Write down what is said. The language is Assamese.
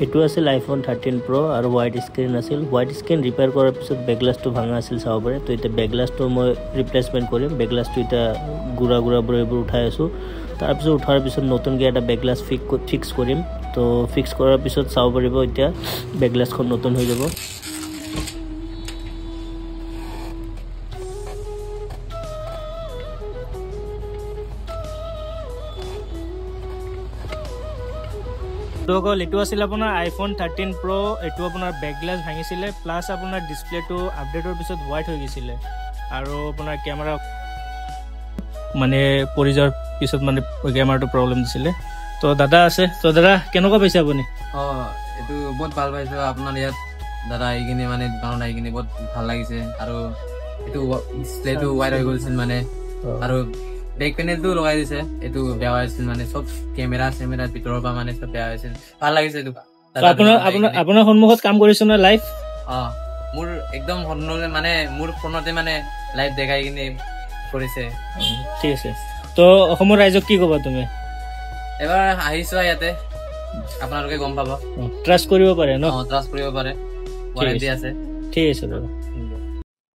এটো আছিল আইফোন 13 Pro আৰু হোৱাইট স্ক্ৰীন আছিল হোৱাইট স্ক্ৰীন ৰিপেয়াৰ কৰাৰ পিছত বেকগ্লাছটো ভাঙা আছিল চাব পাৰে তো এটা বেকগ্লাছটো মই ৰিপ্লেসমেন্ট কৰিম বেকগ্লাছটো এটা গুৰা এইবোৰ উঠাই আছো তাৰ পিছত উঠাৰ পিছত নতুনকৈ এটা বেকগ্লাছ ফিক্স কৰিম তো ফিক্স কৰাৰ পিছত চাব পাৰিব এতিয়া বেকগ্লাছখন নতুন হৈ যাব লগল এটো আছিল আপোনাৰ আইফোন 13 Pro এটো আপোনাৰ বেকগ্লাছ ভাঙিছিলে প্লাস আপোনাৰ ডিসপ্লেটো আপডেটৰ পিছত হোৱাইট হৈ গৈছিলে আৰু আপোনাৰ ক্যামেৰা মানে পৰি যোৱাৰ পিছত মানে ক্যামেৰাটো প্ৰবলেম দিছিলে তো দাদা আছে তো দাদা কেনেকুৱা পাইছে আপুনি এটো বহুত ভাল পাইছো আপোনাৰ ইয়াত দাদা এইখিনি মানে দোকানত এইখিনি বহুত ভাল লাগিছে আৰু এটো ডিসপ্লেটো হোৱাইট হৈ গৈছিল মানে আৰু বেক প্যানেলটো লগাই দিছে এটো বেয়া হৈছিল মানে সব ক্যামেৰা ভিতৰৰ পৰা মানে সব বেয়া হৈছিল ভাল লাগিছে এটো আপোনাৰ সন্মুখত কাম কৰিছো না লাইভ মোৰ একদম সন্মুখত মানে মোৰ ফোনতে মানে লাইভ দেখাই কিনে কৰিছে ঠিক আছে তো অসমৰ ৰাইজক কি ক'বা তুমি এবাৰ আহিছো ইয়াতে আপোনালোকে গম পাব ট্ৰাষ্ট কৰিব পাৰে ন ট্ৰাষ্ট কৰিব পাৰে ৱাৰেণ্টি আছে ঠিক আছে দাদা